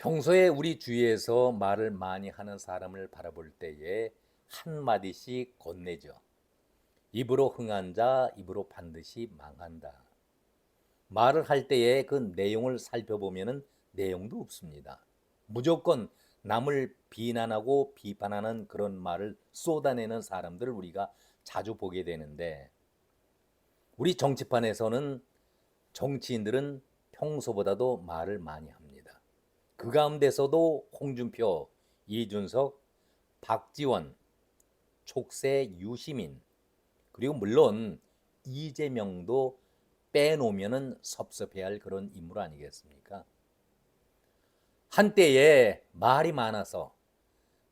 평소에 우리 주위에서 말을 많이 하는 사람을 바라볼 때에 한마디씩 건네죠. 입으로 흥한 자, 입으로 반드시 망한다. 말을 할 때에 그 내용을 살펴보면 내용도 없습니다. 무조건 남을 비난하고 비판하는 그런 말을 쏟아내는 사람들을 우리가 자주 보게 되는데, 우리 정치판에서는 정치인들은 평소보다도 말을 많이 합니다. 그 가운데서도 홍준표, 이준석, 박지원, 촉새, 유시민, 그리고 물론 이재명도 빼놓으면 섭섭해할 그런 인물 아니겠습니까? 한때에 말이 많아서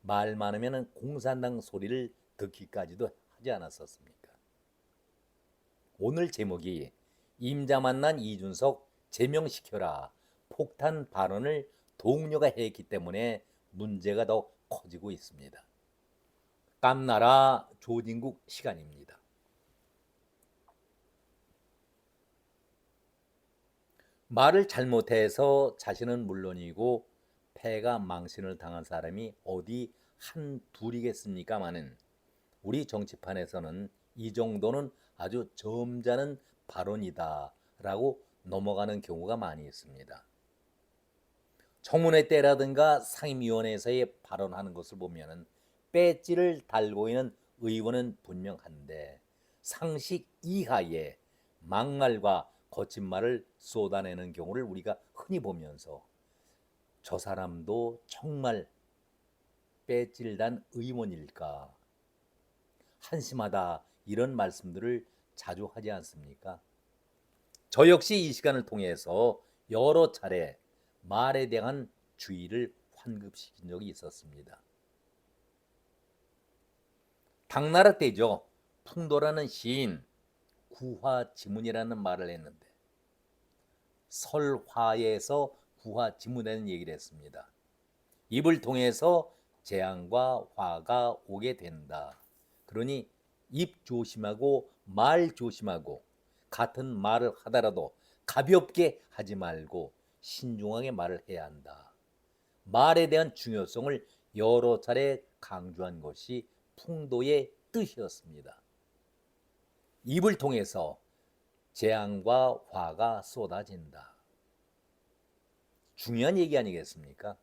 말 많으면 공산당 소리를 듣기까지도 하지 않았었습니까? 오늘 제목이 임자 만난 이준석 제명시켜라 폭탄 발언을 동료가 했기 때문에 문제가 더 커지고 있습니다. 깜나라 조진국 시간입니다. 말을 잘못해서 자신은 물론이고 패가 망신을 당한 사람이 어디 한 둘이겠습니까마는, 우리 정치판에서는 이 정도는 아주 점잖은 발언이다 라고 넘어가는 경우가 많이 있습니다. 청문회 때라든가 상임위원회에서의 발언하는 것을 보면 배지를 달고 있는 의원은 분명한데, 상식 이하의 막말과 거친 말을 쏟아내는 경우를 우리가 흔히 보면서 저 사람도 정말 배지를 단 의원일까 한심하다, 이런 말씀들을 자주 하지 않습니까? 저 역시 이 시간을 통해서 여러 차례 말에 대한 주의를 환급시킨 적이 있었습니다. 당나라 때죠. 풍도라는 시인 구화지문이라는 말을 했는데, 설화에서 구화지문이라는 얘기를 했습니다. 입을 통해서 재앙과 화가 오게 된다. 그러니 입 조심하고 말 조심하고, 같은 말을 하더라도 가볍게 하지 말고 신중하게 말을 해야 한다. 말에 대한 중요성을 여러 차례 강조한 것이 풍도의 뜻이었습니다. 입을 통해서 재앙과 화가 쏟아진다. 중요한 얘기 아니겠습니까?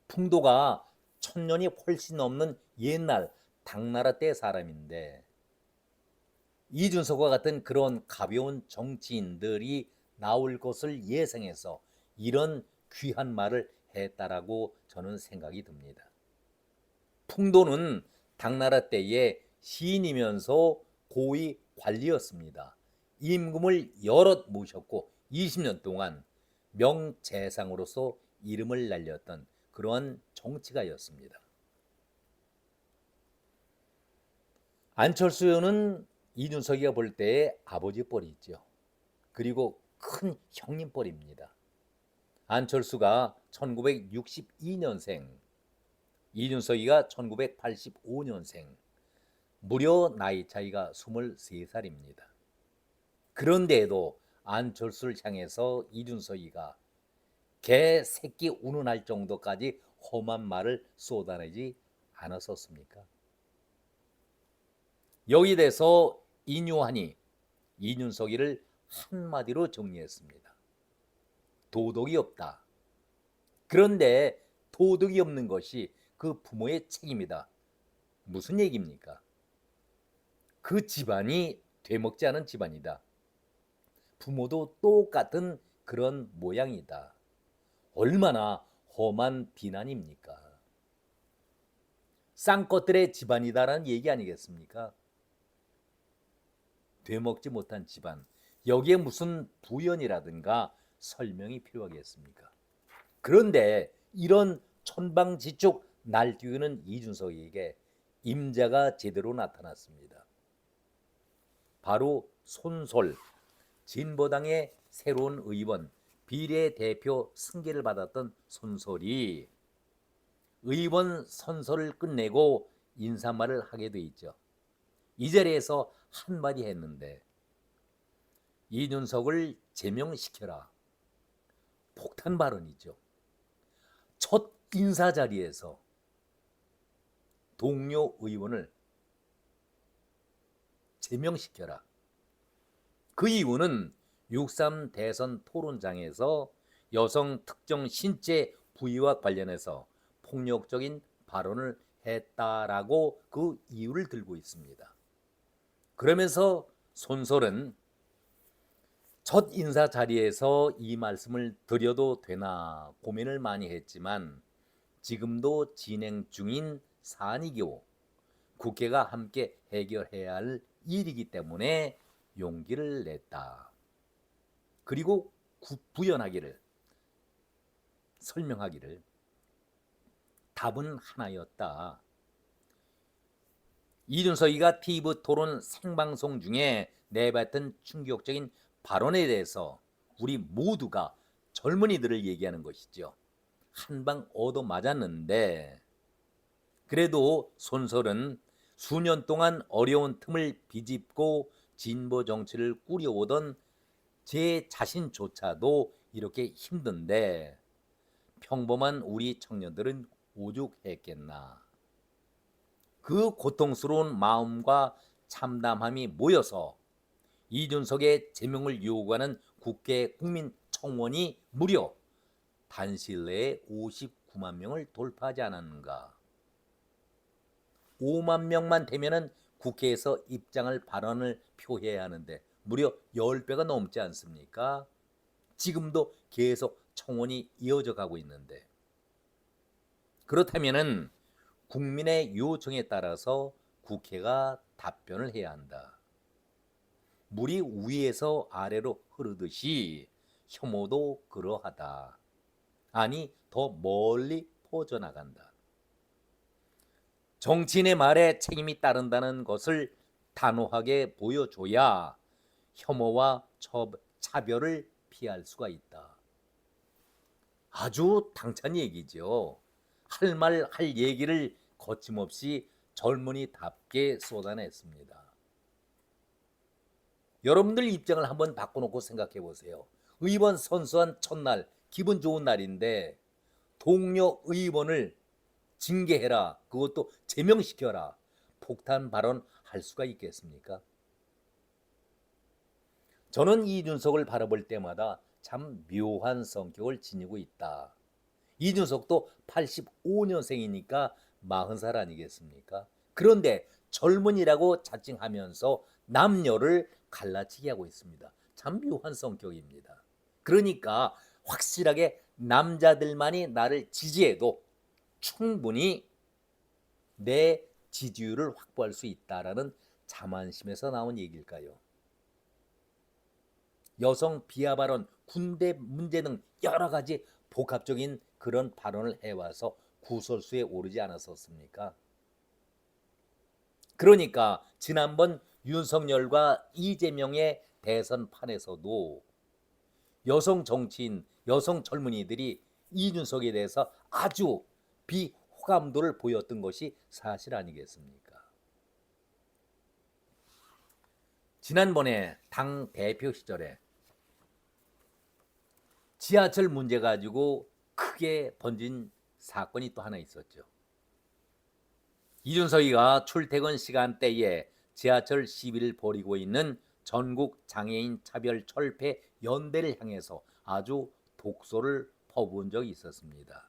풍도가 천년이 훨씬 넘는 옛날 당나라 때 사람인데, 이준석과 같은 그런 가벼운 정치인들이 나올 것을 예상해서 이런 귀한 말을 했다라고 저는 생각이 듭니다. 풍도는 당나라 때의 시인이면서 고위 관리였습니다. 임금을 여럿 모셨고 20년 동안 명재상으로서 이름을 날렸던 그러한 정치가였습니다. 안철수 의원은 이준석이가 볼 때의 아버지 뻘이 있죠. 그리고 큰 형님 뻘입니다. 안철수가 1962년생, 이준석이가 1985년생, 무려 나이 차이가 23살입니다. 그런데도 안철수를 향해서 이준석이가 개 새끼 운운할 정도까지 험한 말을 쏟아내지 않았었습니까? 여기에 대해서 인유하니 이준석이를 한마디로 정리했습니다. 도덕이 없다. 그런데 도덕이 없는 것이 그 부모의 책임이다. 무슨 얘기입니까? 그 집안이 되먹지 않은 집안이다. 부모도 똑같은 그런 모양이다. 얼마나 험한 비난입니까? 쌍꺼들의 집안이다라는 얘기 아니겠습니까? 되먹지 못한 집안, 여기에 무슨 부연이라든가 설명이 필요하겠습니까? 그런데 이런 천방지축 날뛰는 이준석에게 임자가 제대로 나타났습니다. 바로 손솔, 진보당의 새로운 의원, 비례대표 승계를 받았던 손솔이 의원 선서를 끝내고 인사말을 하게 돼 있죠. 이 자리에서 한마디 했는데, 이준석을 제명시켜라, 폭탄 발언이죠. 첫 인사 자리에서 동료 의원을 제명시켜라. 그 이유는 6.3 대선 토론장에서 여성 특정 신체 부위와 관련해서 폭력적인 발언을 했다라고 그 이유를 들고 있습니다. 그러면서 손솔은 첫 인사 자리에서 이 말씀을 드려도 되나 고민을 많이 했지만 지금도 진행 중인 사안이고 국회가 함께 해결해야 할 일이기 때문에 용기를 냈다. 그리고 부연하기를, 설명하기를 답은 하나였다. 이준석이가 TV 토론 생방송 중에 내뱉은 충격적인 발언에 대해서 우리 모두가 젊은이들을 얘기하는 것이죠. 한 방 얻어맞았는데 그래도 손솔은 수년 동안 어려운 틈을 비집고 진보 정치를 꾸려오던 제 자신조차도 이렇게 힘든데 평범한 우리 청년들은 오죽했겠나. 그 고통스러운 마음과 참담함이 모여서 이준석의 제명을 요구하는 국회 국민청원이 무려 단시일 내에 59만 명을 돌파하지 않았는가. 5만 명만 되면은 국회에서 입장을 발언을 표해야 하는데 무려 10배가 넘지 않습니까? 지금도 계속 청원이 이어져 가고 있는데 그렇다면은 국민의 요청에 따라서 국회가 답변을 해야 한다. 물이 위에서 아래로 흐르듯이 혐오도 그러하다. 아니 더 멀리 퍼져나간다. 정치인의 말에 책임이 따른다는 것을 단호하게 보여줘야 혐오와 차별을 피할 수가 있다. 아주 당찬 얘기죠. 할 말 할 얘기를 거침없이 젊은이답게 쏟아냈습니다. 여러분들 입장을 한번 바꿔놓고 생각해 보세요. 의원 선수한 첫날, 기분 좋은 날인데 동료 의원을 징계해라, 그것도 제명시켜라, 폭탄 발언할 수가 있겠습니까? 저는 이준석을 바라볼 때마다 참 묘한 성격을 지니고 있다. 이준석도 85년생이니까 40살 아니겠습니까? 그런데 젊은이라고 자칭하면서 남녀를 갈라치게 하고 있습니다. 참 묘한 성격입니다. 그러니까 확실하게 남자들만이 나를 지지해도 충분히 내 지지율을 확보할 수 있다라는 자만심에서 나온 얘기일까요? 여성 비하 발언, 군대 문제 등 여러 가지 복합적인 그런 발언을 해와서 구설수에 오르지 않았었습니까? 그러니까 지난번 윤석열과 이재명의 대선판에서도 여성 정치인, 여성 젊은이들이 이준석에 대해서 아주 비호감도를 보였던 것이 사실 아니겠습니까? 지난번에 당 대표 시절에 지하철 문제 가지고 크게 번진 사건이 또 하나 있었죠. 이준석이가 출퇴근 시간대에 지하철 시위를 벌이고 있는 전국 장애인 차별 철폐 연대를 향해서 아주 독소를 퍼부은 적이 있었습니다.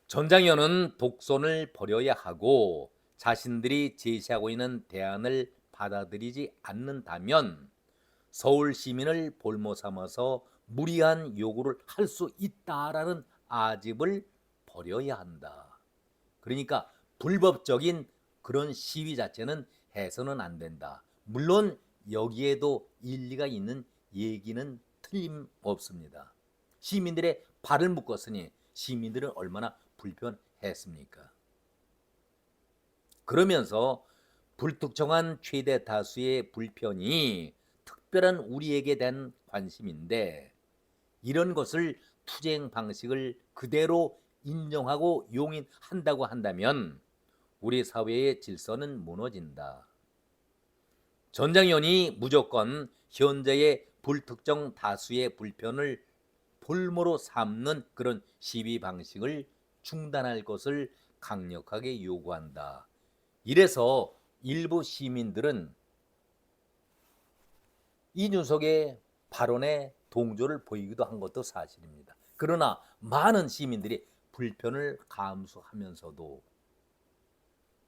전장현은 독선을 버려야 하고 자신들이 제시하고 있는 대안을 받아들이지 않는다면 서울 시민을 볼모 삼아서 무리한 요구를 할 수 있다라는 아집을 버려야 한다. 그러니까 불법적인 그런 시위 자체는 해서는 안 된다. 물론 여기에도 일리가 있는 얘기는 틀림없습니다. 시민들의 발을 묶었으니 시민들은 얼마나 불편했습니까? 그러면서 불특정한 최대 다수의 불편이 특별한 우리에게 대한 관심인데 이런 것을 투쟁 방식을 그대로 인정하고 용인한다고 한다면 우리 사회의 질서는 무너진다. 전장현이 무조건 현재의 불특정 다수의 불편을 볼모로 삼는 그런 시위 방식을 중단할 것을 강력하게 요구한다. 이래서 일부 시민들은 이준석의 발언에 동조를 보이기도 한 것도 사실입니다. 그러나 많은 시민들이 불편을 감수하면서도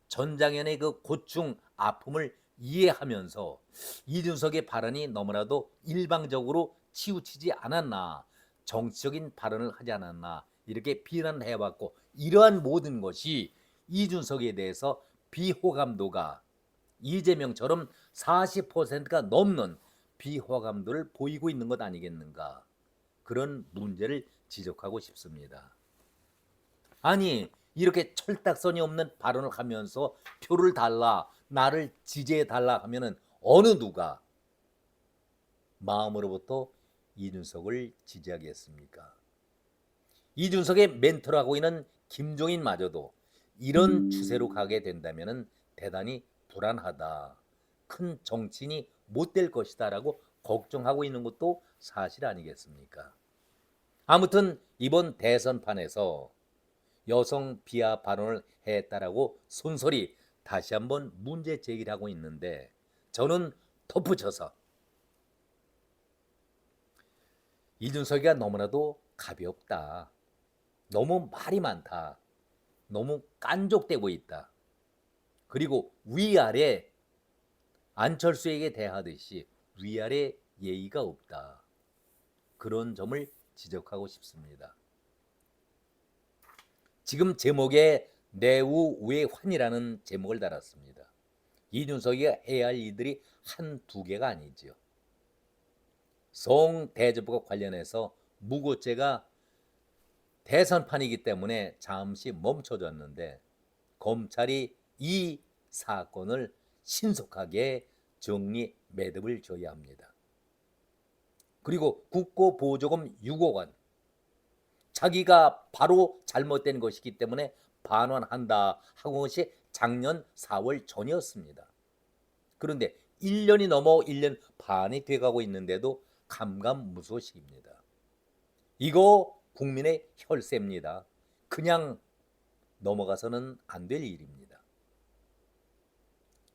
전장현의 그 고충, 아픔을 이해하면서 이준석의 발언이 너무나도 일방적으로 치우치지 않았나, 정치적인 발언을 하지 않았나 이렇게 비난해왔고, 이러한 모든 것이 이준석에 대해서 비호감도가 이재명처럼 40%가 넘는 비호감도를 보이고 있는 것 아니겠는가, 그런 문제를 지적하고 싶습니다. 아니, 이렇게 철딱선이 없는 발언을 하면서 표를 달라, 나를 지지해 달라 하면은 어느 누가 마음으로부터 이준석을 지지하겠습니까? 이준석의 멘토를 하고 있는 김종인마저도 이런 추세로 가게 된다면은 대단히 불안하다, 큰 정치인이 못 될 것이다 라고 걱정하고 있는 것도 사실 아니겠습니까? 아무튼 이번 대선판에서 여성 비하 발언을 했다라고 손소리 다시 한번 문제 제기를 하고 있는데, 저는 덧붙여서 이준석이가 너무나도 가볍다, 너무 말이 많다, 너무 깐족되고 있다, 그리고 위아래 안철수에게 대하듯이 위아래 예의가 없다, 그런 점을 지적하고 싶습니다. 지금 제목에 내우외환이라는 제목을 달았습니다. 이준석이가 해야 할 일들이 한두 개가 아니죠. 성대접과 관련해서 무고죄가 대선판이기 때문에 잠시 멈춰졌는데, 검찰이 이 사건을 신속하게 정리 매듭을 줘야 합니다. 그리고 국고보조금 6억 원, 자기가 바로 잘못된 것이기 때문에 반환한다 하고 것이 작년 4월 전이었습니다. 그런데 1년이 넘어 1년 반이 돼가고 있는데도 감감무소식입니다. 이거 국민의 혈세입니다. 그냥 넘어가서는 안 될 일입니다.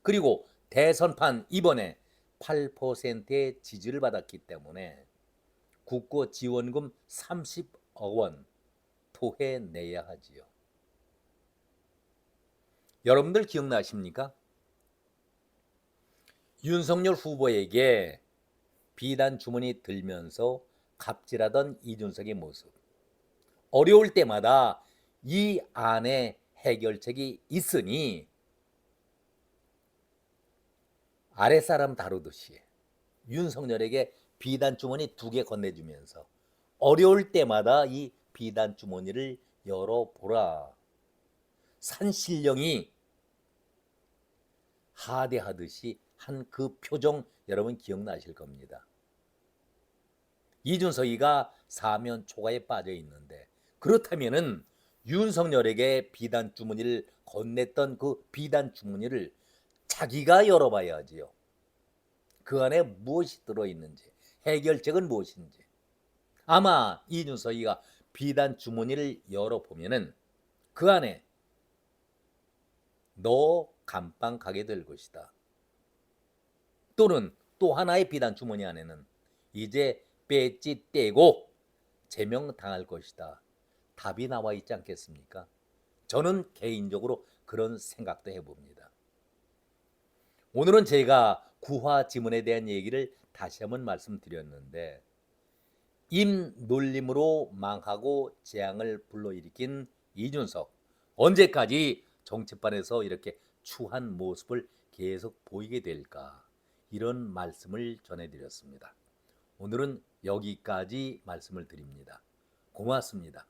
그리고 대선판 이번에 8%의 지지를 받았기 때문에 국고 지원금 30억 원 토해내야 하지요. 여러분들 기억나십니까? 윤석열 후보에게 비단 주문이 들면서 갑질하던 이준석의 모습, 어려울 때마다 이 안에 해결책이 있으니 아랫사람 다루듯이 윤석열에게 비단 주머니 2개 건네주면서 어려울 때마다 이 비단 주머니를 열어보라, 산신령이 하대하듯이 한 그 표정 여러분 기억나실 겁니다. 이준석이가 사면 초과에 빠져 있는데, 그렇다면은 윤석열에게 비단 주머니를 건넸던 그 비단 주머니를 자기가 열어봐야지요. 그 안에 무엇이 들어있는지, 해결책은 무엇인지. 아마 이준석이가 비단 주머니를 열어보면은 그 안에 너 감방 가게 될 것이다, 또는 또 하나의 비단 주머니 안에는 이제 배지 떼고 제명당할 것이다, 답이 나와 있지 않겠습니까? 저는 개인적으로 그런 생각도 해봅니다. 오늘은 제가 구화지문에 대한 얘기를 다시 한번 말씀드렸는데, 임놀림으로 망하고 재앙을 불러일으킨 이준석, 언제까지 정치판에서 이렇게 추한 모습을 계속 보이게 될까, 이런 말씀을 전해드렸습니다. 오늘은 여기까지 말씀을 드립니다. 고맙습니다.